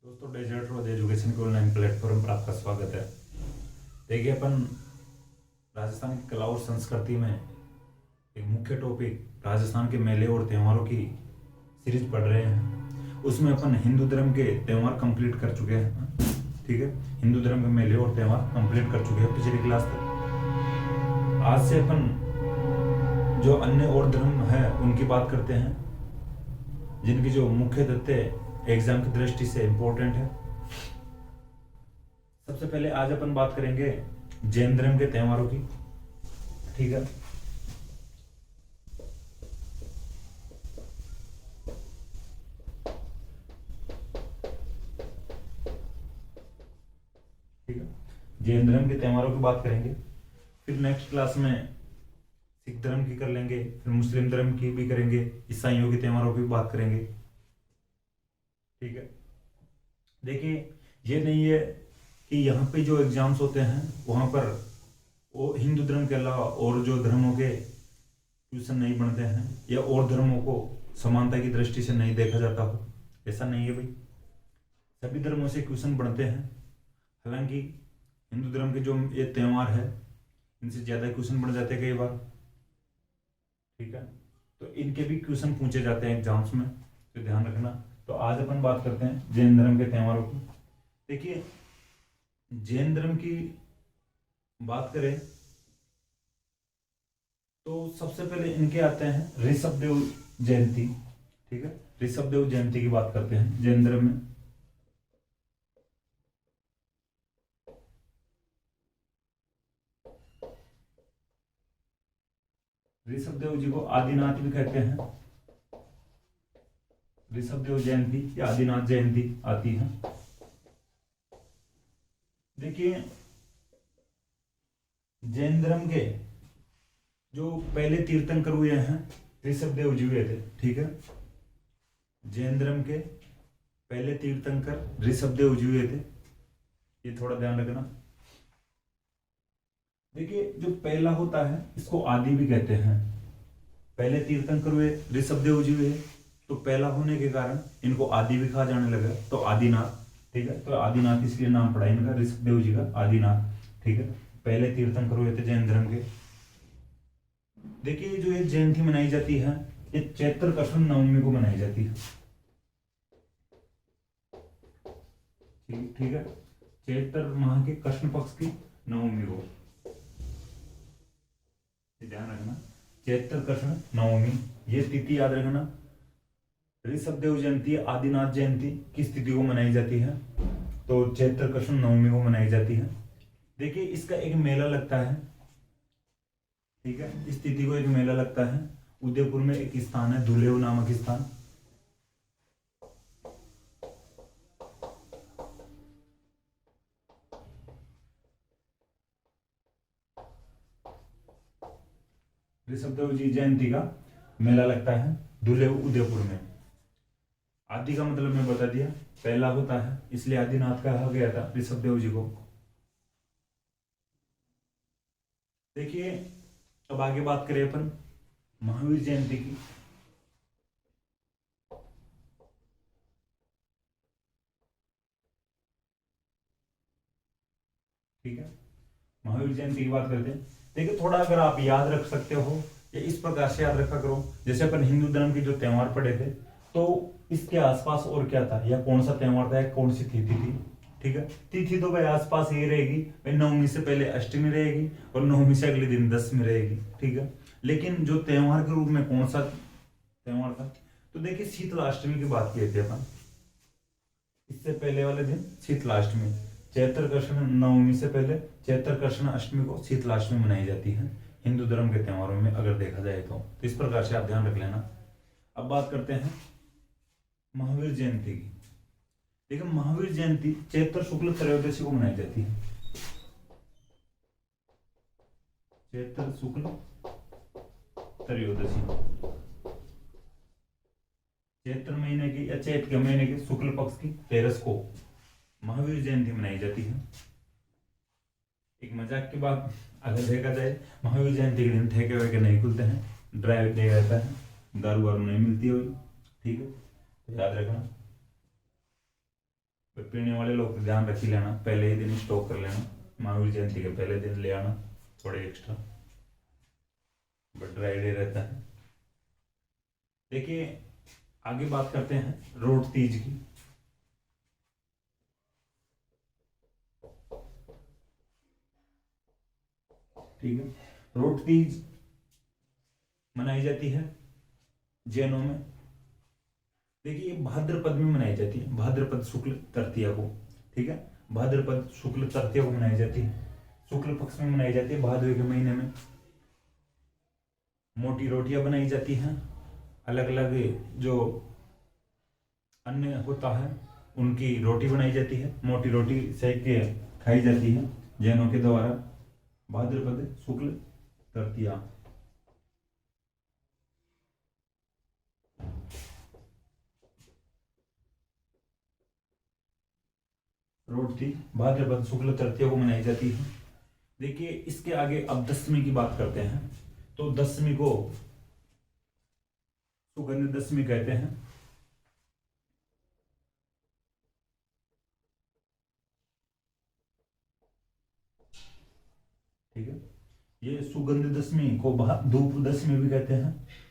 दोस्तों, desert road education के online platform पर आपका स्वागत है। देखिए, अपन राजस्थान की कला और संस्कृति में एक मुख्य टॉपिक राजस्थान के मेले और त्योहारों की सीरीज पढ़ रहे हैं। उसमें अपन हिंदू धर्म के त्यौहार कंप्लीट कर चुके हैं। ठीक है, हिंदू धर्म के मेले और त्यौहार कंप्लीट कर चुके हैं पिछली क्लास तक। आज से अपन जो अन्य और धर्म है उनकी बात करते हैं, जिनकी जो मुख्य तथ्य एग्जाम की दृष्टि से इंपॉर्टेंट है। सबसे पहले आज अपन बात करेंगे जैन धर्म के त्योहारों की। ठीक है, ठीक है, जैन धर्म के त्योहारों की बात करेंगे। फिर नेक्स्ट क्लास में सिख धर्म की कर लेंगे, फिर मुस्लिम धर्म की भी करेंगे, ईसाइयों के त्योहारों की भी बात करेंगे। ठीक है, देखिए, ये नहीं है कि यहाँ पे जो एग्जाम्स होते हैं वहाँ पर वो हिंदू धर्म के अलावा और जो धर्मों के क्वेश्चन नहीं बनते हैं या और धर्मों को समानता की दृष्टि से नहीं देखा जाता हो, ऐसा नहीं है भाई। सभी धर्मों से क्वेश्चन बनते हैं। हालांकि हिंदू धर्म के जो ये त्यौहार है इनसे ज़्यादा क्वेश्चन बन जाते हैं कई बार। ठीक है, तो इनके भी क्वेश्चन पूछे जाते हैं एग्जाम्स में, तो ध्यान रखना। तो आज अपन बात करते हैं जैन धर्म के त्योहारों की। देखिए, जैन धर्म की बात करें तो सबसे पहले इनके आते हैं ऋषभ देव जयंती। ठीक है, ऋषभ देव जयंती की बात करते हैं जैन धर्म में। ऋषभ देव जी को आदिनाथ भी कहते हैं। ऋषभ देव जयंती या आदिनाथ जयंती आती है। देखिए, जैन धर्म के जो पहले तीर्थंकर हुए हैं ऋषभ देव जी हुए थे। ठीक है, जैन धर्म के पहले तीर्थंकर ऋषभ देव जी हुए थे, ये थोड़ा ध्यान रखना। देखिए, जो पहला होता है इसको आदि भी कहते हैं। पहले तीर्थंकर हुए ऋषभ देव जी हुए, तो पहला होने के कारण इनको आदि भी कहा जाने लगा, तो आदिनाथ। ठीक है, तो आदिनाथ इसलिए नाम पड़ा इनका ऋषभ देव जी का, आदिनाथ। ठीक है, पहले तीर्थंकर हुए थे जैन धर्म के। देखिए, जो ये जयंती मनाई जाती है ये चैत्र कृष्ण नवमी को मनाई जाती है। ठीक है, चैत्र माह के कृष्ण पक्ष की नवमी को, ध्यान रखना, चैत्र कृष्ण नवमी, ये तिथि याद रखना। ऋषभ देव जयंती आदिनाथ जयंती किस तिथि को मनाई जाती है, तो चैत्र कृष्ण नवमी को मनाई जाती है। देखिए, इसका एक मेला लगता है। ठीक है, इस तिथि को एक मेला लगता है। उदयपुर में एक स्थान है धुलेव नामक स्थान। ऋषभ देव जी जयंती का मेला लगता है धुलेव उदयपुर में। आदि का मतलब मैं बता दिया, पहला होता है, इसलिए आदिनाथ कहा गया था ऋषभ देव जी को। देखिए, अब आगे बात करें अपन महावीर जयंती की। ठीक है, महावीर जयंती की बात करते हैं। देखिए, थोड़ा अगर आप याद रख सकते हो या इस प्रकार से याद रखा करो, जैसे अपन हिंदू धर्म के जो त्योहार पढ़े थे, तो इसके आसपास और क्या था या कौन सा त्योहार था या कौन सी तिथि थी। ठीक है, तिथि तो भाई आसपास ये रहेगी भाई, नवमी से पहले अष्टमी रहेगी और नवमी से अगले दिन दशमी रहेगी। ठीक है, लेकिन जो त्योहार के रूप में कौन सा त्योहार था, तो देखिए शीतलाष्टमी की बात की थी अपन। इससे पहले वाले दिन शीतलाष्टमी, चैत्र कृष्ण नवमी से पहले चैत्र कृष्ण अष्टमी को शीतलाष्टमी मनाई जाती है हिंदू धर्म के त्योहारों में, अगर देखा जाए तो इस प्रकार से आप ध्यान रख लेना। अब बात करते हैं महावीर जयंती की। देखिए, महावीर जयंती चैत्र शुक्ल त्रयोदशी को मनाई जाती है। चैत्र शुक्ल त्रयोदशी, चैत्र महीने की या चैत्र के महीने के शुक्ल पक्ष की 13 को महावीर जयंती मनाई जाती है। एक मजाक की बात अगर देखा जाए, महावीर जयंती के दिन ठेके वेके नहीं खुलते हैं, ड्राई डे रहता है, दारू वारू नहीं मिलती होगी। ठीक है, तो याद रखना। पीने वाले लोग तो ध्यान रख ही लेना, पहले ही दिन स्टॉक कर लेना, महावीर जयंती के पहले दिन ले आना थोड़े एक्स्ट्रा, बट ड्राई डे रहता है। देखिए आगे बात करते हैं रोड तीज की। ठीक है, रोड तीज मनाई जाती है जैनों में। देखिए ये भाद्रपद में मनाई जाती है, भाद्रपद शुक्ल तृतीया को। ठीक है, भाद्रपद शुक्ल तृतीया को मनाई जाती है, शुक्ल पक्ष में मनाई जाती है, भादवे के महीने में। मोटी रोटियां बनाई जाती हैं, अलग अलग जो अन्न होता है उनकी रोटी बनाई जाती है, मोटी रोटी सेक के खाई जाती है जैनों के द्वारा भाद्रपद शुक्ल तृतीया। रोड थी भाद्रपद शुक्ल तृतीया को मनाई जाती है। देखिए इसके आगे अब दशमी की बात करते हैं, तो दशमी को सुगंध दशमी कहते हैं। ठीक है, ये सुगंध दशमी को धूप दशमी भी कहते हैं।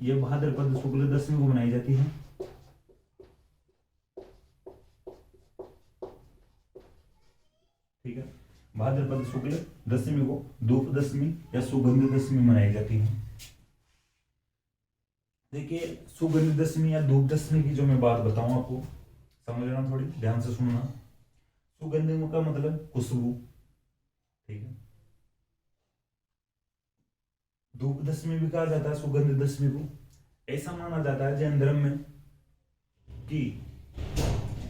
ये भाद्रपद शुक्ल दशमी को मनाई जाती है। ठीक है, भाद्रपद शुक्ल दशमी को धूप दशमी या सुगंध दशमी मनाई जाती है। देखिए सुगंध दशमी या धूप दशमी की जो मैं बात बताऊं आपको, समझ लेना, थोड़ी ध्यान से सुनना। सुगंध का मतलब खुशबू। ठीक है, धूप दशमी भी कहा जाता है सुगंध दशमी को। ऐसा माना जाता है जैन धर्म में कि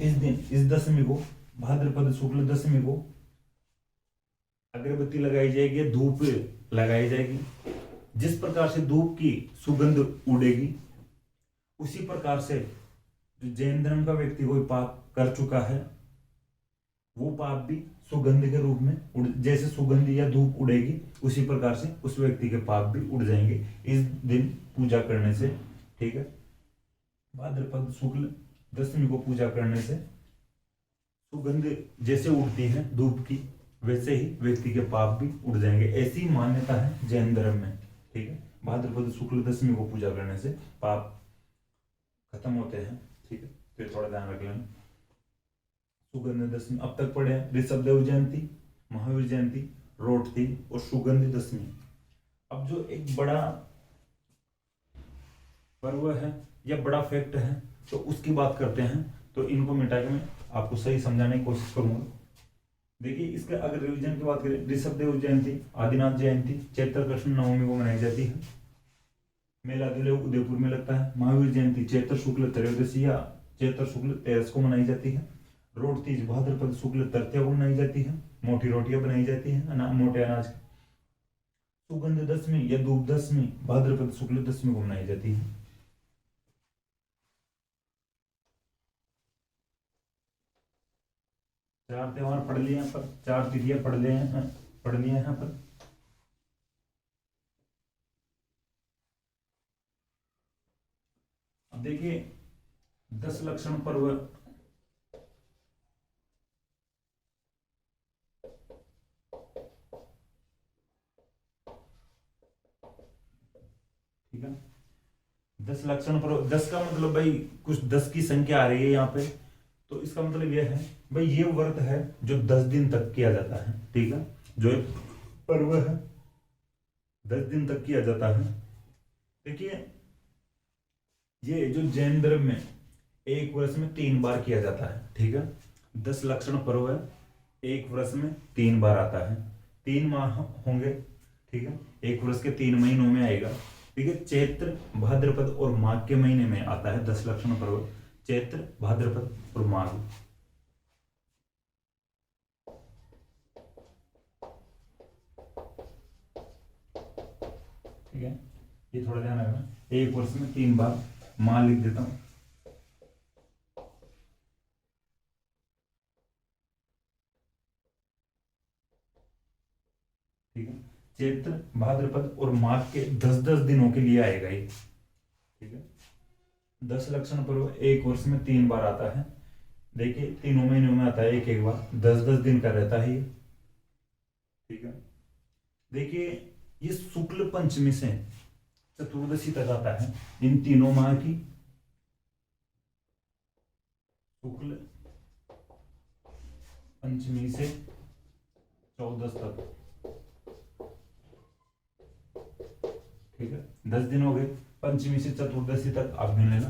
इस दिन, इस दशमी को, भाद्रपद शुक्ल दशमी को अगरबत्ती लगाई जाएगी, धूप लगाई जाएगी। जिस प्रकार से धूप की सुगंध उड़ेगी, उसी प्रकार से जो जैन धर्म का व्यक्ति कोई पाप कर चुका है, वो पाप भी सुगंध के रूप में जैसे सुगंध या धूप उड़ेगी, उसी प्रकार से उस व्यक्ति के पाप भी उड़ जाएंगे इस दिन पूजा करने से। ठीक है, भाद्रपद शुक्ल दशमी को पूजा करने से सुगंध जैसे उड़ती है धूप की, वैसे ही व्यक्ति के पाप भी उड़ जाएंगे, ऐसी मान्यता है जैन धर्म में। ठीक है, भाद्रपद शुक्ल दशमी को पूजा करने से पाप खत्म होते हैं। ठीक है, तो थोड़ा ध्यान रख लेना। सुगंध दशमी अब तक पढ़े हैं, ऋषभ देव जयंती, महावीर जयंती, रोटती और सुगंध दशमी। अब जो एक बड़ा पर्व है या बड़ा फैक्ट है, तो उसकी बात करते हैं। तो इनको मिटा के मैं आपको सही समझाने की कोशिश करूंगा। देखिए इसके अगर रिवीजन की बात करें, ऋषभ देव जयंती, आदिनाथ जयंती चैत्र कृष्ण नवमी को मनाई जाती है, मेला उदयपुर में लगता है। महावीर जयंती चैत्र शुक्ल त्रयोदशी या चैत्र शुक्ल 13 को मनाई जाती है। रोड तीज भाद्रपद शुक्ल तृतीया को मनाई जाती है, मोटी रोटियां बनाई जाती है मोटे अनाज की। सुगंध दशमी या धूप दशमी भाद्रपद शुक्ल दशमी को मनाई जाती है। चार त्योहार पढ़ लिए यहाँ पर, चार तिथियां पढ़ लिए हैं, पढ़ लिए यहाँ पर। अब देखिए 10 लक्षण पर्व। ठीक है, 10 लक्षण पर्व, 10 का मतलब भाई कुछ 10 की संख्या आ रही है यहाँ पे, तो इसका मतलब यह है भाई ये व्रत है जो 10 दिन तक किया जाता है। ठीक है, जो एक पर्व है 10 दिन तक किया जाता है। देखिए ये जो जैन धर्म में एक वर्ष में 3 बार किया जाता है। ठीक है, 10 लक्षण पर्व है, एक वर्ष में 3 बार आता है, 3 माह होंगे। ठीक है, एक वर्ष के 3 महीनों में आएगा। ठीक है, चैत्र भाद्रपद और माघ के महीने में आता है 10 लक्षण पर्व, चैत्र भाद्रपद और माघ। ठीक है, ये थोड़ा ध्यान रखना, एक वर्ष में 3 बार, मां लिख देता हूं। ठीक है, चैत्र भाद्रपद और माघ के 10-10 दिनों के लिए आएगा ये। ठीक है, 10 लक्षण पर्व एक वर्ष में 3 बार आता है। देखिए, तीनों महीनों में आता है एक एक बार, 10-10 दिन का रहता है ये। ठीक है, देखिए ये शुक्ल पंचमी से चतुर्दशी तक आता है, इन तीनों माह की। शुक्ल पंचमी से 14 तक, ठीक है, 10 दिन हो गए। पंचमी से चतुर्दशी तक आप गिन लेना,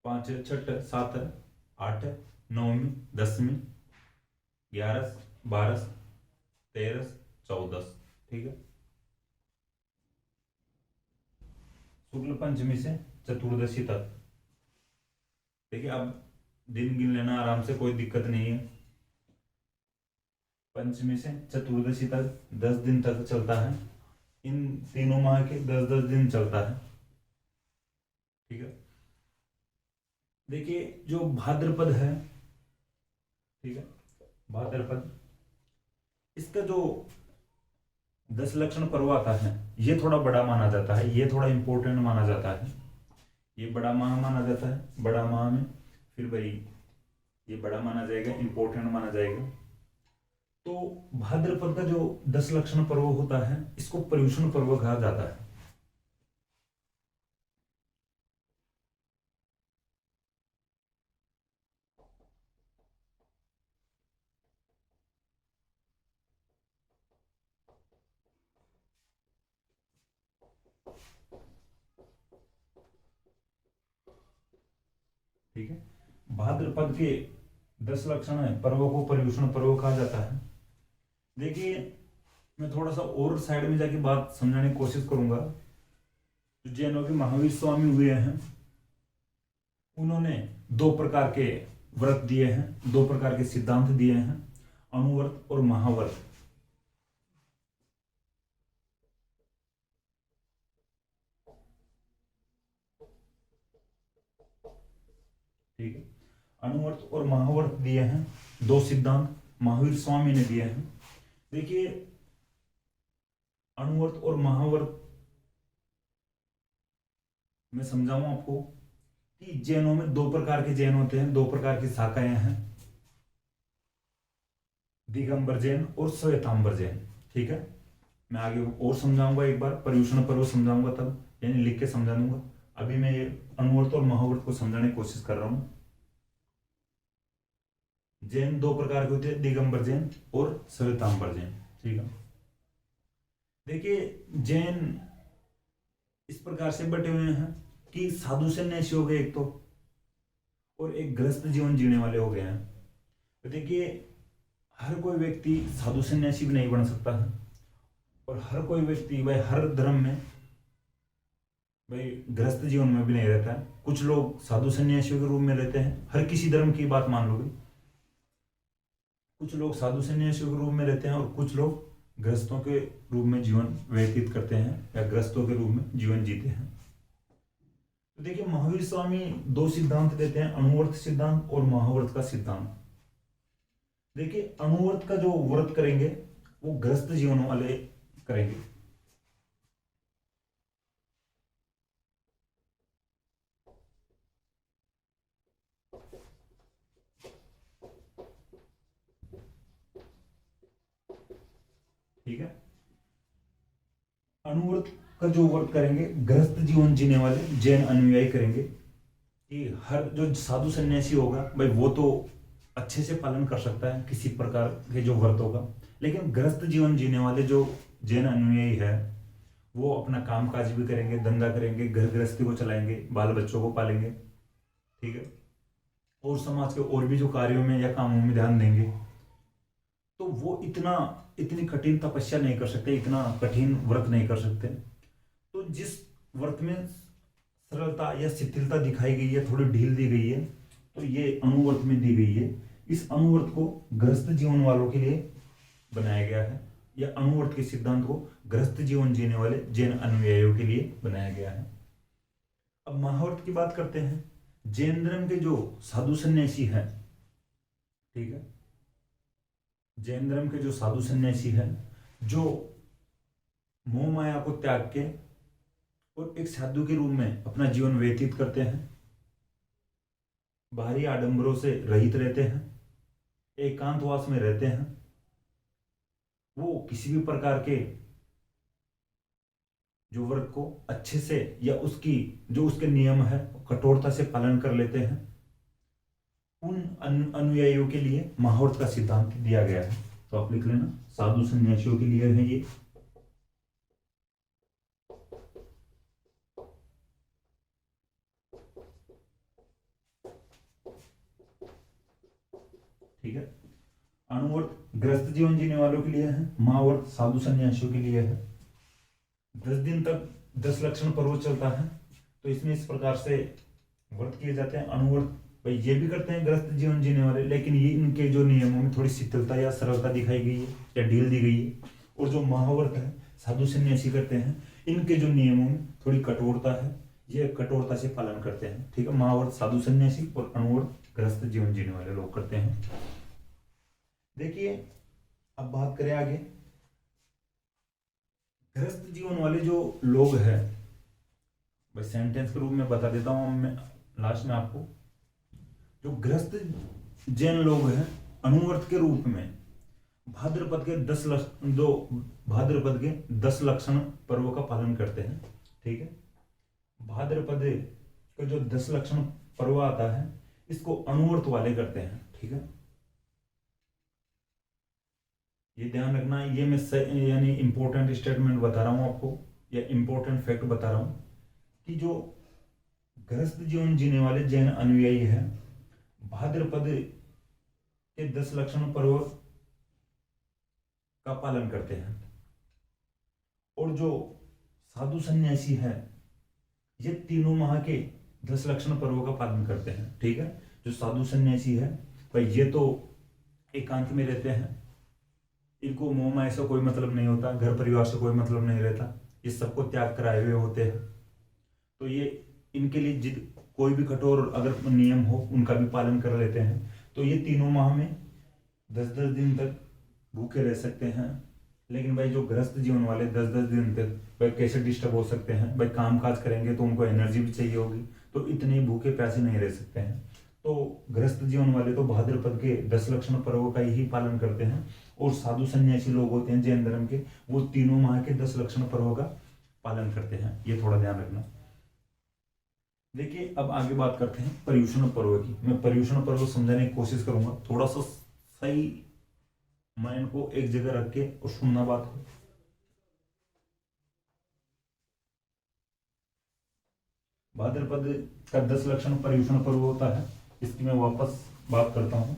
5 छठ 7 8 9वीं 10वीं 11 12 13 14, ठीक है। शुक्ल पंचमी से चतुर्दशी तक, देखिए अब दिन गिन लेना आराम से, कोई दिक्कत नहीं है। पंचमी से चतुर्दशी तक 10 दिन तक चलता है, इन तीनों माह के 10-10 दिन चलता है, ठीक है। देखिए जो भाद्रपद है, ठीक है, भाद्रपद, इसका जो 10 लक्षण पर्व आता है ये थोड़ा बड़ा माना जाता है, ये थोड़ा इंपॉर्टेंट माना जाता है, ये बड़ा माह माना जाता है। बड़ा माह में फिर भाई ये बड़ा माना जाएगा, इंपॉर्टेंट माना जाएगा। तो भाद्रपद का जो 10 लक्षण पर्व होता है इसको पर्युषण पर्व कहा जाता है। ठीक है, भाद्रपद के 10 लक्षण है पर्व को पर्युषण पर्व कहा जाता है। देखिए मैं थोड़ा सा और साइड में जाके बात समझाने की कोशिश करूंगा। जो जैनों के महावीर स्वामी हुए हैं, उन्होंने 2 प्रकार के व्रत दिए हैं, 2 प्रकार के सिद्धांत दिए हैं, अणुव्रत और महाव्रत। ठीक है, अणुव्रत और महाव्रत दिए हैं, 2 सिद्धांत महावीर स्वामी ने दिए हैं। देखिए अणुव्रत और महाव्रत मैं समझाऊं आपको कि जैनों में 2 प्रकार के जैन होते हैं, 2 प्रकार की शाखाएं हैं, दिगंबर जैन और श्वेतांबर जैन। ठीक है, मैं आगे और समझाऊंगा, एक बार पर्युषण पर्व समझाऊंगा तब, यानी लिख के समझा दूंगा। अभी मैं ये अणुव्रत और महाव्रत को समझाने की कोशिश कर रहा हूं। जैन 2 प्रकार के होते हैं, दिगंबर जैन और श्वेतांबर जैन। ठीक है, देखिए जैन इस प्रकार से बटे हुए हैं कि साधु सन्यासी हो गए एक तो, और एक गृहस्थ जीवन जीने वाले हो गए हैं। तो देखिए हर कोई व्यक्ति साधु सन्यासी भी नहीं बन सकता है, और हर कोई व्यक्ति भाई हर धर्म में भाई गृहस्थ जीवन में भी नहीं रहता है। कुछ लोग साधु सन्यासियों के रूप में रहते हैं, हर किसी धर्म की बात मान लोगे, कुछ लोग साधु सन्यासियों के रूप में रहते हैं और कुछ लोग गृहस्थों के रूप में जीवन व्यतीत करते हैं या गृहस्थों के रूप में जीवन जीते हैं। तो देखिए महावीर स्वामी 2 सिद्धांत देते हैं, अणुव्रत सिद्धांत और महाव्रत का सिद्धांत। देखिए अणुव्रत का जो व्रत करेंगे वो गृहस्थ जीवन वाले करेंगे। ठीक है, अणुव्रत का जो व्रत करेंगे गृहस्थ जीवन जीने वाले जैन अनुयायी करेंगे। कि हर जो साधु सन्यासी होगा भाई वो तो अच्छे से पालन कर सकता है किसी प्रकार के जो व्रत होगा, लेकिन गृहस्थ जीवन जीने वाले जो जैन अनुयायी है वो अपना काम काज भी करेंगे, धंधा करेंगे, घर गृहस्थी को चलाएंगे, बाल बच्चों को पालेंगे। ठीक है, और समाज के और भी जो कार्यों में या कामों में ध्यान देंगे। तो वो इतनी कठिन तपस्या नहीं कर सकते, इतना कठिन व्रत नहीं कर सकते। तो जिस व्रत में सरलता या शिथिलता दिखाई गई है, थोड़ी ढील दी गई है, तो ये अणुव्रत में दी गई है। इस अणुव्रत को गृहस्थ जीवन वालों के लिए बनाया गया है, या अणुव्रत के सिद्धांत को गृहस्थ जीवन जीने वाले जैन अनुयायियों के लिए बनाया गया है। अब महाव्रत की बात करते हैं। जैन धर्म के जो साधु सन्यासी हैं, ठीक है, जैन धर्म के जो साधु सन्यासी हैं, जो मोह माया को त्याग के और एक साधु के रूप में अपना जीवन व्यतीत करते हैं, बाहरी आडंबरों से रहित रहते हैं, एकांतवास में रहते हैं। वो किसी भी प्रकार के जो व्रत को अच्छे से या उसकी जो उसके नियम है कठोरता से पालन कर लेते हैं, उन अनुयायियों के लिए महाव्रत का सिद्धांत दिया गया है। तो आप लिख लेना, साधु सन्यासियों के लिए है ये। ठीक है। अणुव्रत ग्रस्त जीवन जीने वालों के लिए है, महाव्रत साधु सन्यासियों के लिए है। 10 दिन तक 10 लक्षण पर्व चलता है। तो इसमें इस प्रकार से व्रत किए जाते हैं। अणुव्रत भाई ये भी करते हैं ग्रस्त जीवन जीने वाले, लेकिन ये इनके जो नियमों में थोड़ी शिथिलता या सरलता दिखाई गई है या ढील दी गई है। और जो महाव्रत है साधु सन्यासी करते हैं, इनके जो नियमों में थोड़ी कठोरता है, ये कठोरता से पालन करते हैं। ठीक है, महाव्रत साधु सन्यासी और अणुव्रत ग्रस्त जीवन जीने वाले लोग करते हैं। देखिए अब बात करें आगे, गृहस्थ जीवन वाले जो लोग हैं, बस सेंटेंस के रूप में बता देता हूं मैं लास्ट में आपको। जो गृहस्थ जैन लोग हैं अणुव्रत के रूप में भाद्रपद के 10 लक्षण पर्व का पालन करते हैं। ठीक है, भाद्रपद का जो 10 लक्षण पर्व आता है इसको अणुव्रत वाले करते हैं। ठीक है, ये ध्यान रखना, ये मैं यानी इंपॉर्टेंट स्टेटमेंट बता रहा हूं आपको या इंपॉर्टेंट फैक्ट बता रहा हूं कि जो गृहस्थ जीवन जीने वाले जैन अनुयायी हैं भाद्रपद के 10 लक्षण पर्व का पालन करते हैं। और जो साधु सन्यासी है ये तीनों माह के 10 लक्षण पर्वों का पालन करते हैं। ठीक है, जो साधु सन्यासी है भाई ये तो एकांत में रहते हैं, इनको मोह माया से कोई मतलब नहीं होता, घर परिवार से कोई मतलब नहीं रहता, ये सबको त्याग कराए हुए होते हैं। तो ये इनके लिए जिद कोई भी कठोर अगर नियम हो उनका भी पालन कर लेते हैं। तो ये तीनों माह में 10-10 दिन तक भूखे रह सकते हैं। लेकिन भाई जो गृहस्थ जीवन वाले 10-10 दिन तक भाई कैसे डिस्टर्ब हो सकते हैं, भाई काम काज करेंगे तो उनको एनर्जी भी चाहिए होगी, तो इतने भूखे प्यासे नहीं रह सकते हैं। तो गृहस्थ जीवन वाले तो भाद्रपद के 10 लक्षण पर्वों का ही पालन करते हैं। और साधु सन्यासी लोग होते हैं जैन धर्म के, वो तीनों माह के 10 लक्षण पर्वों का पालन करते हैं। ये थोड़ा ध्यान रखना। देखिए अब आगे बात करते हैं पर्युषण पर्व की। मैं पर्युषण पर्व समझाने की कोशिश करूंगा, थोड़ा सा सही माइंड को एक जगह रख के और सुनना बात को। भाद्रपद का 10 लक्षण पर्युषण पर्व होता है, इसकी मैं वापस बात करता हूं।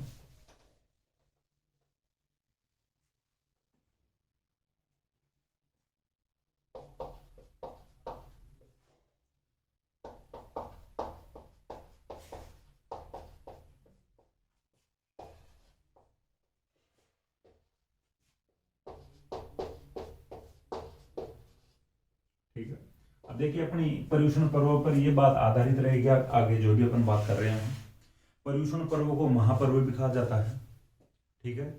ठीक है, अब देखिए अपनी पर्युषण पर्व पर यह बात आधारित रहेगी आगे जो भी अपन बात कर रहे हैं। पर्युषण पर्व को महापर्व भी कहा जाता है। ठीक है,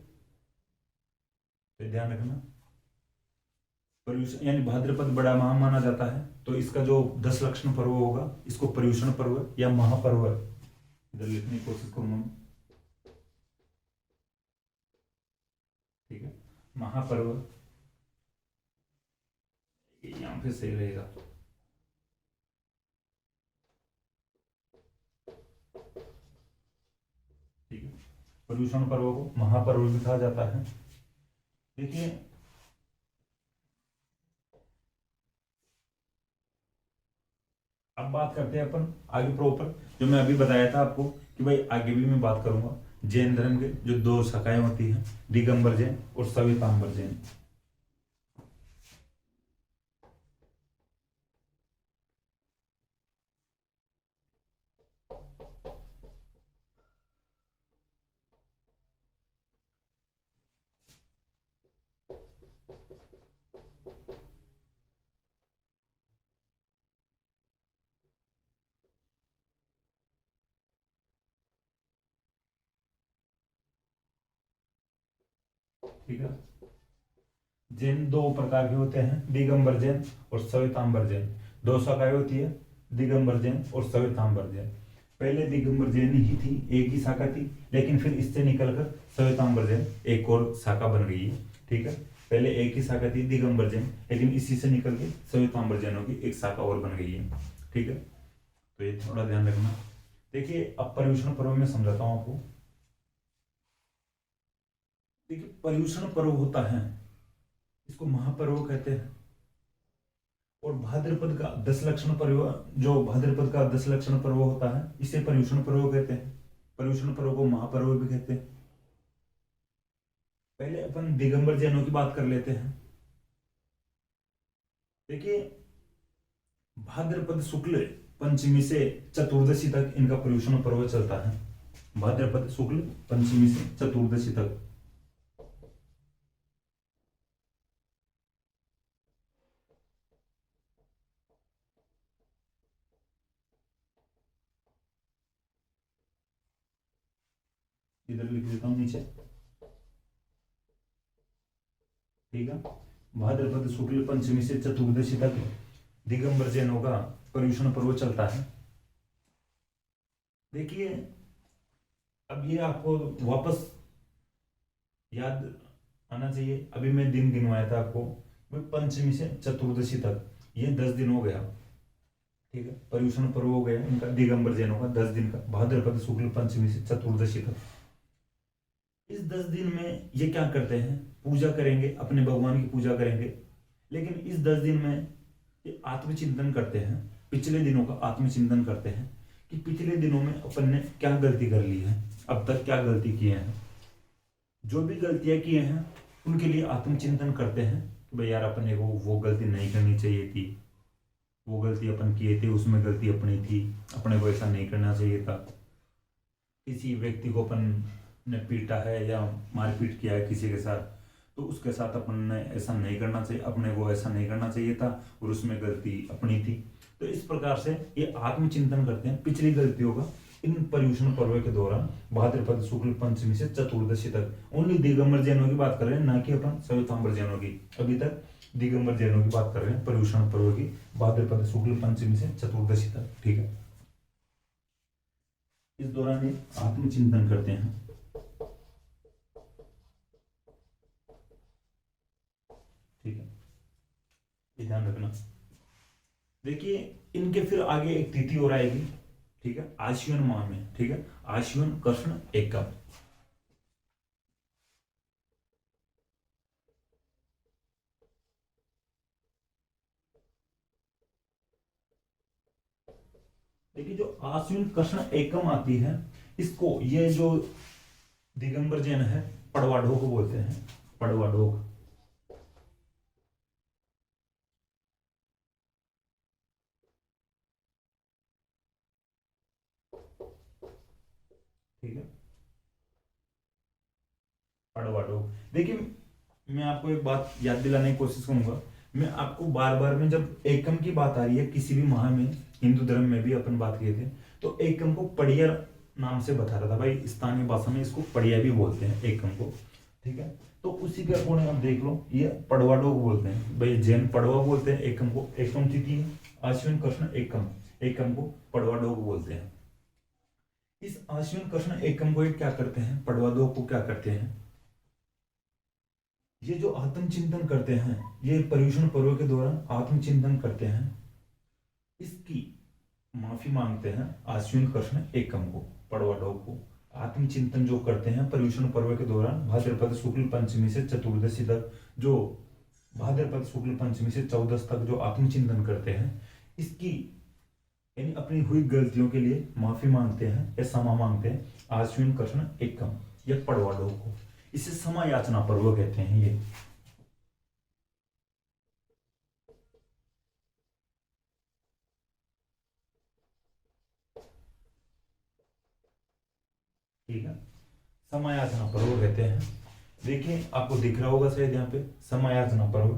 तो ध्यान रखना, पर्युषण यानी भाद्रपद बड़ा माह माना जाता है, तो इसका जो 10 लक्षण पर्व होगा इसको पर्युषण पर्व या महापर्व इधर लिखने की कोशिश करूंगा। ठीक है, महापर्व यहां पे सही रहेगा। ठीक है, पर्युषण पर्व को महापर्व भी कहा जाता है। देखिए अब बात करते हैं अपन आगे प्रॉपर, जो मैं अभी बताया था आपको कि भाई आगे भी मैं बात करूंगा जैन धर्म के जो 2 शाखाएं होती हैं, दिगंबर जैन और श्वेतांबर जैन। ठीक है, जैन 2 प्रकार के होते हैं, दिगंबर जैन और श्वेतांबर जैन। दो शाखाएं होती है, दिगंबर जैन और श्वेतांबर जैन। पहले दिगंबर जैन ही थी, एक ही शाखा थी, लेकिन फिर इससे निकलकर श्वेतांबर जैन एक और शाखा बन गई है। ठीक है, पहले एक ही शाखा थी दिगंबर जैन, लेकिन इसी से निकल के श्वेतांबर जैनों की एक शाखा और बन गई है। ठीक है, तो ये थोड़ा ध्यान रखना। देखिए अब पर्युषण पर्व में समझाता हूं आपको। देखिए पर्युषण पर्व होता है, इसको महापर्व कहते हैं। और भाद्रपद का 10 लक्षण पर्व, जो भाद्रपद का 10 लक्षण पर्व होता है, इसे पर्युषण पर्व कहते हैं। पर्युषण पर्व को महापर्व भी कहते हैं। पहले अपन दिगंबर जैनों की बात कर लेते हैं। देखिए भाद्रपद शुक्ल पंचमी से चतुर्दशी तक इनका पर्युषण पर्व चलता है। भाद्रपद शुक्ल पंचमी से चतुर्दशी तक। इधर लिख देता हूं नीचे। ठीक है, भाद्रपद शुक्ल पंचमी से चतुर्दशी तक दिगंबर जैनों का पर्युषण पर्व चलता है। देखिए अब ये आपको वापस याद आना चाहिए। अभी मैं दिन गिनवाया था आपको, पंचमी से चतुर्दशी तक, ये 10 दिन हो गया। ठीक है, पर्युषण पर्व हो गया इनका दिगंबर जैनों का 10 दिन का, भाद्रपद शुक्ल पंचमी से चतुर्दशी तक। इस 10 दिन में ये क्या करते हैं, पूजा करेंगे, अपने भगवान की पूजा करेंगे। लेकिन इस 10 दिन में ये आत्मचिंतन करते हैं, पिछले दिनों का आत्मचिंतन करते हैं कि पिछले दिनों में अपन ने क्या गलती कर ली है, अब तक क्या गलती किए हैं। जो भी गलतियां किए हैं उनके लिए आत्मचिंतन करते हैं कि भाई यार अपने को वो गलती नहीं करनी चाहिए थी, वो गलती अपन किए थे, उसमें गलती अपनी थी, अपने को ऐसा नहीं करना चाहिए था। किसी व्यक्ति को अपन ने पीटा है या मारपीट किया है किसी के साथ, तो उसके साथ अपन ने ऐसा नहीं करना चाहिए, अपने को ऐसा नहीं करना चाहिए था, और उसमें गलती अपनी थी। तो इस प्रकार से ये आत्मचिंतन करते हैं पिछली गलतियों का इन पर्युषण पर्व के दौरान, भाद्रपद शुक्ल पंचमी से चतुर्दशी तक। ओनली दिगंबर जैनों की बात कर रहे हैं, ना कि अपन श्वेतांबर जैनों की। अभी तक दिगंबर जैनों की बात कर रहे हैं पर्युषण पर्व की, भाद्रपद शुक्ल पंचमी से चतुर्दशी तक। ठीक है, इस दौरान ये आत्मचिंतन करते हैं। ठीक है, ये ध्यान रखना। देखिए इनके फिर आगे एक तिथि और आएगी। ठीक है, आश्विन माह में। ठीक है, आश्विन कृष्ण एकम। देखिए जो आश्विन कृष्ण एकम आती है, इसको ये जो दिगंबर जैन है पड़वा ढोक बोलते हैं, पड़वा ढोक। ठीक है, पड़वा ढोक। देखिए मैं आपको एक बात याद दिलाने की कोशिश करूंगा। मैं आपको बार बार में, जब एकम की बात आ रही है किसी भी माह में, हिंदू धर्म में भी अपन बात किए थे, तो एकम को पड़िया नाम से बता रहा था भाई। स्थानीय भाषा में इसको पड़िया भी बोलते हैं एकम को। ठीक है, तो उसी के अकॉर्डिंग आप देख लो, ये पड़वा डोग बोलते हैं भाई, जैन पड़वा बोलते हैं एकम को। एकम तिथि है आश्विन कृष्ण एकम, एकम को पड़वा डोग बोलते हैं। इस आश्विन कृष्ण एकम को क्या करते हैं, पड़वा डोग को क्या करते हैं, ये जो आत्मचिंतन करते हैं, ये पर्युषण पर्व के दौरान आत्मचिंतन करते हैं, इसकी माफी मांगते हैं आश्विन कृष्ण एकम को, पड़वा डोग को। आत्मचिंतन जो करते हैं पर्युषण पर्व के दौरान, भाद्रपद शुक्ल पंचमी से चतुर्दशी तक, जो भाद्रपद शुक्ल पंचमी से 14 तक जो आत्मचिंतन करते हैं, इसकी यानी अपनी हुई गलतियों के लिए माफी मांगते हैं या क्षमा मांगते हैं आश्विन कृष्ण एकम या पड़वा डोग को। इसे क्षमा याचना पर्व कहते हैं ये। ठीक है, समायाचना पर्व कहते हैं। देखिए आपको दिख रहा होगा शायद यहाँ पे समायाचना पर्व,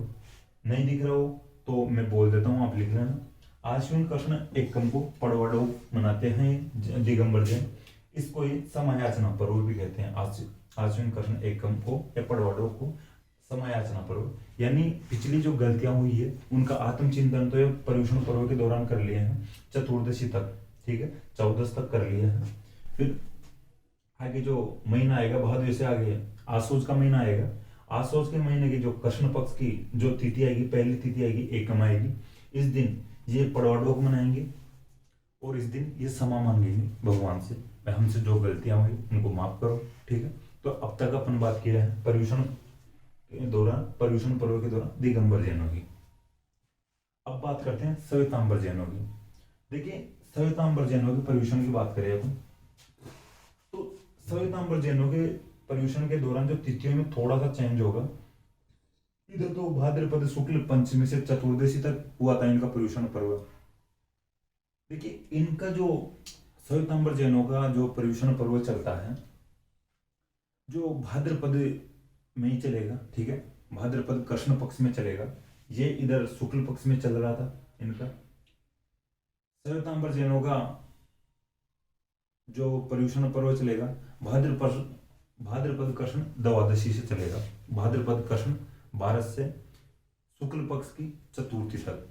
नहीं दिख रहा हो तो मैं बोल देता हूँ, आप लिख लेना। आश्विन कृष्ण एकम को पड़वा डोग मनाते हैं दिगंबर जैन, इसको ये समायाचना पर्व भी कहते हैं। आश्विन कृष्ण एकम को या पड़वा डोग को समयाचना पर्व यानी पिछली जो गलतियां हुई है उनका आत्मचिंतन तो ये पर्युषण पर्व के दौरान कर लिए हैं, चतुर्दशी तक, ठीक है, 14 तक कर लिए हैं। फिर आगे जो महीना आएगा भादवे से आगे आसोज का महीना आएगा, आसोज के महीने की जो कृष्ण पक्ष की जो तिथि आएगी, पहली तिथि आएगी, एकम आएगी, इस दिन ये पड़वाडोक मनाएंगे और इस दिन ये क्षमा मांगेंगे भगवान से, भाई हमसे जो गलतियां हुई उनको माफ करो, ठीक है। तो अब तक अपन बात किया है पर्युषण के दौरान, पर्युषण पर्व के दौरान दिगंबर जैनों की। अब बात करते हैं श्वेतांबर जैनों की। देखिए श्वेतांबर जैनों के पर्युषण की बात करें अपन, तो श्वेतांबर जैनों के पर्युषण के दौरान जो तिथियों में थोड़ा सा चेंज होगा, इधर तो भाद्रपद शुक्ल पंचमी से चतुर्दशी तक हुआ था इनका पर्युषण पर्व। देखिए इनका जो श्वेतांबर जैनों का जो पर्युषण पर्व चलता है, जो भाद्रपद में ही चलेगा, ठीक है, भाद्रपद कृष्ण पक्ष में चलेगा, ये इधर शुक्ल पक्ष में चल रहा था इनका। श्वेतांबर जैनों का जो पर्युषण पर्व चलेगा भाद्रपद कृष्ण द्वादशी से चलेगा, भाद्रपद कृष्ण 12 से शुक्ल पक्ष की चतुर्थी तक।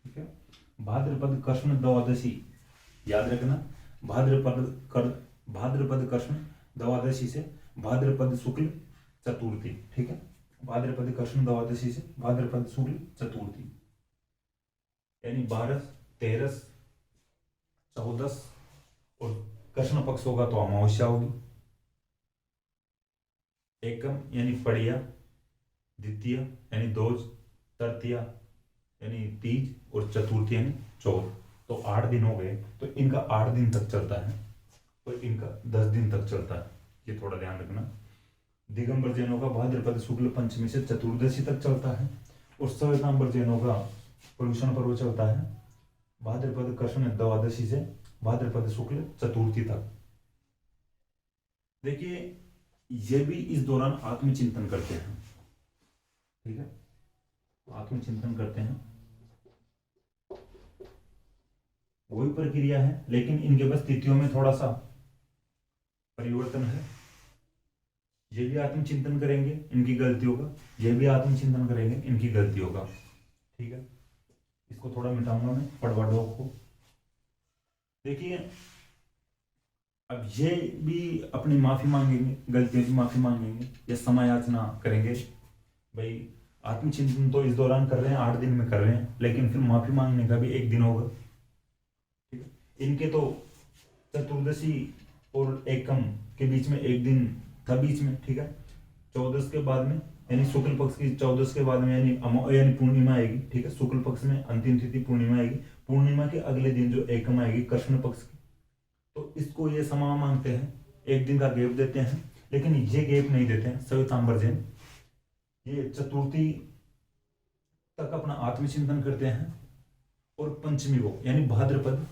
ठीक है, भाद्रपद कृष्ण द्वादशी याद रखना, भाद्रपद कृष्ण द्वादशी से भाद्रपद शुक्ल चतुर्थी, ठीक है, भाद्रपद कृष्ण द्वादशी से भाद्रपद शुक्ल चतुर्थी, यानी 12, 13, 14 और कृष्ण पक्ष होगा तो अमावस्या होगी, एकम यानी पड़िया, द्वितीय यानी दोज, तृतीया यानी तीज और चतुर्थी यानी चौथ। तो 8 दिन हो गए, तो इनका 8 दिन तक चलता है और इनका 10 दिन तक चलता है, ये थोड़ा ध्यान रखना। दिगंबर जैनों का भाद्रपद शुक्ल पंचमी से चतुर्दशी तक चलता है और श्वेतांबर जैनों का पर्युषण पर्व चलता है भाद्रपद कृष्ण द्वादशी से भाद्रपद शुक्ल चतुर्थी तक। देखिए ये भी इस दौरान आत्मचिंतन करते हैं, ठीक है, आत्मचिंतन करते हैं, वही प्रक्रिया है, लेकिन इनके बस तिथियों में थोड़ा सा परिवर्तन है। ये भी आत्मचिंतन करेंगे इनकी गलतियों का, ये भी आत्मचिंतन करेंगे इनकी गलतियों का, ठीक है। इसको थोड़ा मिटाऊंगा मैं पड़वाडोक को। देखिए अब ये भी अपनी माफी मांगेंगे, गलतियों की माफी मांगेंगे या समयाचना करेंगे। भाई आत्मचिंतन तो इस दौरान कर रहे हैं, 8 दिन में कर रहे हैं, लेकिन फिर माफी मांगने का भी 1 दिन होगा, ठीक है। इनके तो चतुर्दशी और एकम के बीच में 1 दिन था बीच में, ठीक है, 14 के बाद में यानी शुक्ल पक्ष की 14 के बाद में यानी पूर्णिमा आएगी, ठीक है, शुक्ल पक्ष में अंतिम तिथि पूर्णिमा आएगी, पूर्णिमा के अगले दिन जो एकम आएगी कृष्ण पक्ष की, तो इसको ये समा मांगते हैं, 1 दिन का गैप देते हैं, लेकिन ये गैप नहीं देते हैं श्वेतांबर जैन, ये चतुर्थी तक अपना आत्मचिंतन करते हैं और पंचमी को यानी भाद्रपद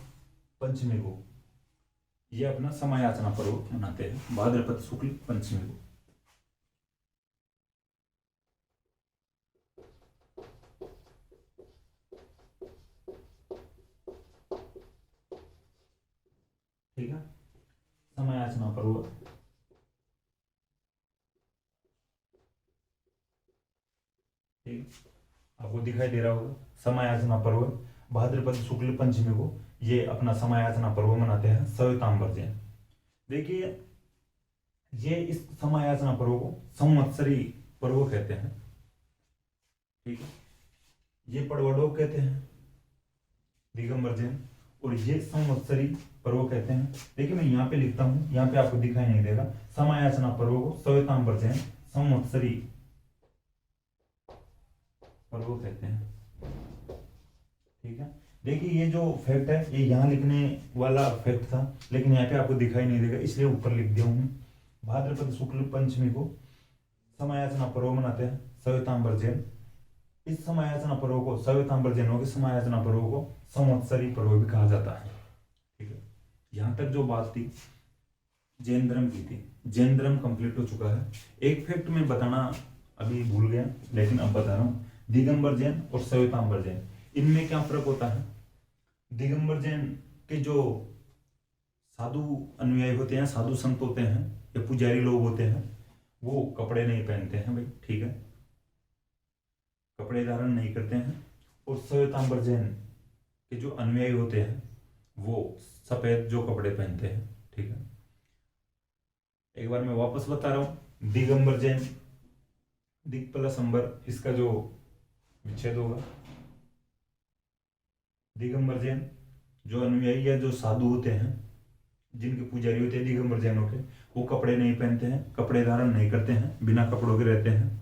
पंचमी को ये अपना समयाचना पर्व मनाते हैं, भाद्रपद शुक्ल पंचमी को। ठीक है, समयाचना पर्व, ठीक, आपको दिखाई दे रहा होगा समयाचना पर्व भाद्रपद शुक्ल पंचमी को ये अपना समयाचना पर्व मनाते हैं श्वेतांबर जैन। देखिए ये इस समयाचना पर्व को संवत्सरी पर्व कहते हैं, ठीक है, ये पड़वडोक कहते हैं दिगंबर जैन, और ये संवत्सरी पर्व कहते हैं। देखिए मैं यहाँ पे लिखता हूँ, यहाँ पे आपको दिखाई नहीं देगा, समयाचना पर्व को श्वेतांबर जैन संवत्सरी पर्व कहते हैं, ठीक है। देखिए ये जो फैक्ट है ये यहाँ लिखने वाला फैक्ट था, लेकिन यहाँ पे आपको दिखाई नहीं देगा, इसलिए ऊपर लिख दिया हूँ। भाद्रपद शुक्ल पंचमी को समयाचना पर्व मनाते हैं सवितांबर जैन। इस समयाचना पर्व को, सवितांबर जैनों के समयाचना पर्व को संवत्सरी पर्व भी कहा जाता है। ठीक है, यहां तक जो बात थी जैन धर्म की थी। जैन धर्म कंप्लीट हो चुका है। एक फैक्ट मैं बताना अभी भूल गया, लेकिन अब बता रहा हूँ। दिगंबर जैन और श्वेतांबर जैन, इनमें क्या फर्क होता है? दिगंबर जैन के जो साधु अनुयायी होते हैं, साधु संत होते हैं या पुजारी लोग होते हैं, वो कपड़े नहीं पहनते हैं भाई। ठीक है, कपड़े धारण नहीं करते हैं। और श्वेतांबर जैन के जो अनुयायी होते हैं वो सफेद जो कपड़े पहनते हैं। ठीक है, एक बार मैं वापस बता रहा हूं। दिगंबर जैन, दिग प्लस अंबर, इसका जो विच्छेद होगा। दिगंबर जैन जो अनुयायी या जो साधु होते हैं, जिनके पुजारी होते हैं दिगंबर जैनों के, वो कपड़े नहीं पहनते हैं, कपड़े धारण नहीं करते हैं, बिना कपड़ों के रहते हैं।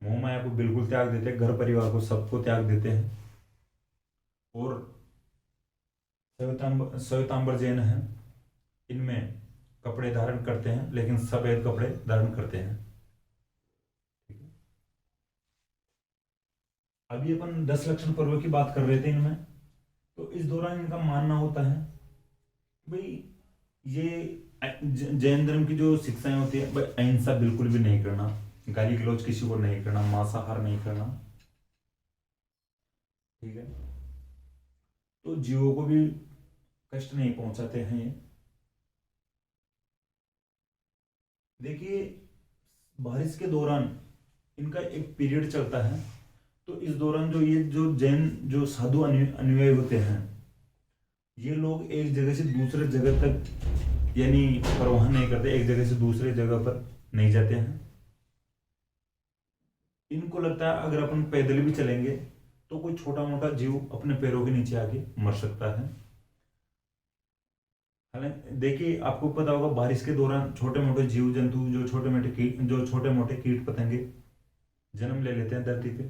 मोह माया को बिल्कुल त्याग देते हैं, घर परिवार को सबको त्याग देते हैं। और श्वेतांबर जैन है, इनमें कपड़े धारण करते हैं, लेकिन सफेद कपड़े धारण करते हैं। ठीक है, अभी अपन 10 लक्षण पर्व की बात कर रहे थे इनमें। तो इस दौरान इनका मानना होता है भाई, ये जैन धर्म की जो शिक्षाएं होती है भाई, अहिंसा बिल्कुल भी नहीं करना, गाली गलौज किसी को नहीं करना, मांसाहार नहीं करना। ठीक है, तो जीवों को भी कष्ट नहीं पहुंचाते हैं ये। देखिए, बारिश के दौरान इनका एक पीरियड चलता है। तो इस दौरान जो ये जो जैन जो साधु अनुयायी होते हैं, ये लोग एक जगह से दूसरे जगह तक यानी परिवहन नहीं करते, एक जगह से दूसरे जगह पर नहीं जाते हैं। इनको लगता है अगर अपन पैदल भी चलेंगे तो कोई छोटा मोटा जीव अपने पैरों के नीचे आके मर सकता है। हालांकि देखिए, आपको पता होगा बारिश के दौरान छोटे मोटे जीव जंतु, जो छोटे मोटे कीट पतंगे जन्म ले लेते हैं धरती पे,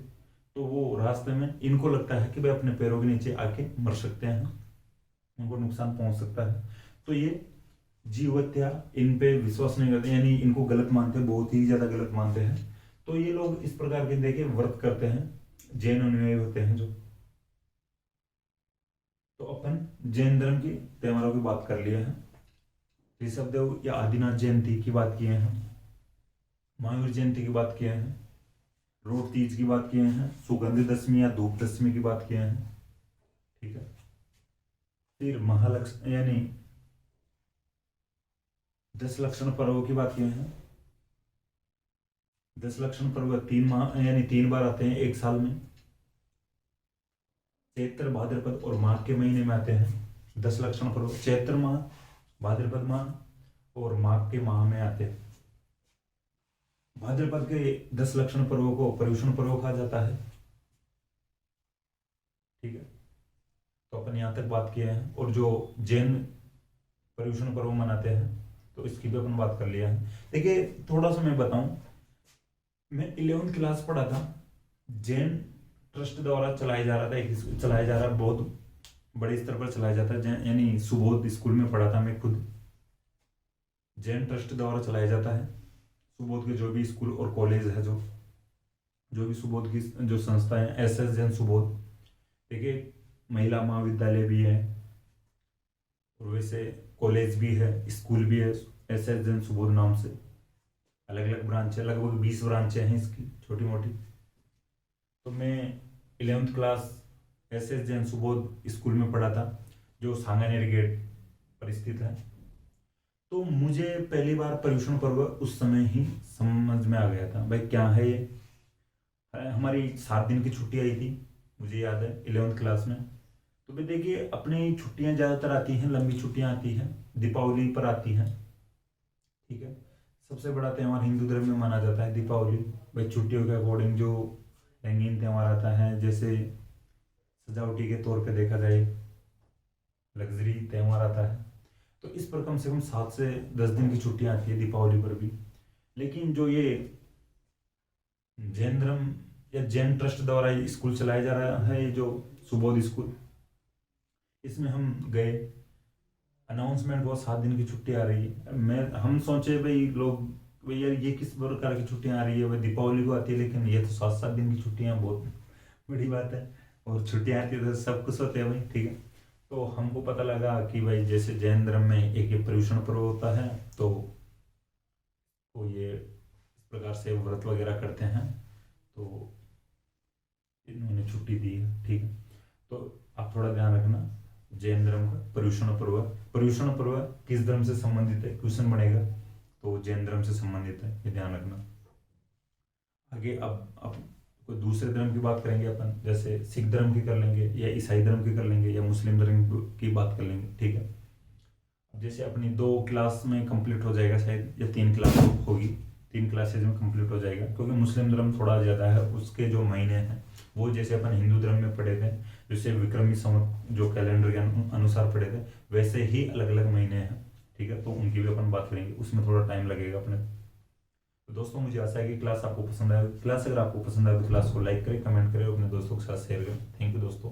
तो वो रास्ते में इनको लगता है कि भाई अपने पैरों के नीचे आके मर सकते हैं, उनको नुकसान पहुंच सकता है। तो ये जीव हत्या, इन पे विश्वास नहीं करते, यानी इनको गलत मानते हैं, बहुत ही ज्यादा गलत मानते हैं। तो ये लोग इस प्रकार के देखिए व्रत करते हैं, जैन अनुयायी होते हैं जो। तो अपन जैन धर्म की त्योहारों की बात कर लिए हैं। ऋषभदेव या आदिनाथ जयंती की बात किए हैं, महावीर जयंती की बात किए हैं, रोट तीज की बात किए हैं, सुगंध दशमी या धूप दशमी की बात किए हैं। ठीक है, फिर महालक्ष्मी यानी 10 लक्षण पर्व की बात किए हैं। 10 लक्षण पर्व 3 माह यानी 3 बार आते हैं एक साल में। चैत्र, भाद्रपद और माघ के महीने में आते हैं 10 लक्षण पर्व। चैत्र माह, भाद्रपद माह और माघ के माह में आते हैं। भाद्रपद के 10 लक्षण पर्वों को पर्युषण पर्व कहा जाता है। ठीक है, तो अपन यहां तक बात किए हैं। और जो जैन पर्युषण पर्व मनाते हैं तो इसकी भी अपन बात कर लिया है। देखिए, थोड़ा सा मैं बताऊं, मैं 11th क्लास पढ़ा था, जैन ट्रस्ट द्वारा चलाया जा रहा था, चलाया जा रहा, बहुत बड़े स्तर पर चलाया जाता है, यानी सुबोध स्कूल में पढ़ा था मैं खुद। जैन ट्रस्ट द्वारा चलाया जाता है। सुबोध के जो भी स्कूल और कॉलेज है, जो भी सुबोध की जो संस्था है, SS जैन सुबोध। देखिए, महिला महाविद्यालय भी है और वैसे कॉलेज भी है, स्कूल भी है, SS जैन सुबोध नाम से। अलग अलग ब्रांच है, लगभग 20 ब्रांचें हैं इसकी, छोटी मोटी। तो मैं 11th class SS Jain Subodh school में पढ़ा था, जो सांगानेर गेट पर स्थित है। तो मुझे पहली बार पर्युषण पर्व उस समय ही समझ में आ गया था, भाई क्या है ये। हमारी 7 दिन की छुट्टी आई थी, मुझे याद है 11th क्लास में। तो भाई देखिए, अपनी छुट्टियां ज़्यादातर आती हैं, लंबी छुट्टियां आती हैं, दीपावली पर आती हैं। ठीक है, सबसे बड़ा त्यौहार हिंदू धर्म में माना जाता है दीपावली। भाई छुट्टियों के अकॉर्डिंग जो रंगीन त्यौहार आता है, जैसे सजावटी के तौर पे देखा जाए लग्जरी त्यौहार आता है, तो इस पर कम से कम 7 से 10 दिन की छुट्टियां आती है दीपावली पर भी। लेकिन जो ये जैन धर्म या जैन ट्रस्ट द्वारा ये स्कूल चलाया जा रहा है, ये जो सुबोध स्कूल, इसमें हम गए, अनाउंसमेंट हुआ 7 दिन की छुट्टी आ रही है। हम सोचे भाई लोग भाई यार ये किस प्रकार की छुट्टियां आ रही है, भाई दीपावली को आती है लेकिन ये तो 7 7 दिन की छुट्टियां, बहुत बड़ी बात है। और छुट्टियां आती है तो सब कुछ होते हैं भाई, ठीक है। तो हमको पता लगा कि भाई जैसे जैन धर्म में एक ये पर्युषण पर्व होता है, तो ये इस प्रकार से व्रत वगैरह करते हैं, तो इन्होंने छुट्टी दी है, ठीक है। तो आप थोड़ा ध्यान रखना, जैन धर्म का पर्युषण पर्व, पर्युषण पर्व किस धर्म से संबंधित है, क्वेश्चन बनेगा, तो जैन धर्म से संबंधित है, ये ध्यान रखना। आगे अब कोई दूसरे धर्म की बात करेंगे अपन, जैसे सिख धर्म की कर लेंगे या ईसाई धर्म की कर लेंगे या मुस्लिम धर्म की बात कर लेंगे, ठीक है। अब जैसे अपनी 2 क्लास में कंप्लीट हो जाएगा शायद, या 3 क्लास होगी, 3 क्लासेज में कंप्लीट हो जाएगा, क्योंकि मुस्लिम धर्म थोड़ा ज़्यादा है, उसके जो महीने हैं वो जैसे अपन हिंदू धर्म में पढ़े थे, जैसे विक्रमी संवत जो कैलेंडर के अनुसार पढ़े थे, वैसे ही अलग अलग महीने हैं, ठीक है। तो उनकी भी अपन बात करेंगे, उसमें थोड़ा टाइम लगेगा अपने। तो दोस्तों मुझे आशा है कि क्लास आपको पसंद आएगी। क्लास अगर आपको पसंद आए तो क्लास को लाइक करें, कमेंट करें और अपने दोस्तों के साथ शेयर करें। थैंक यू दोस्तों।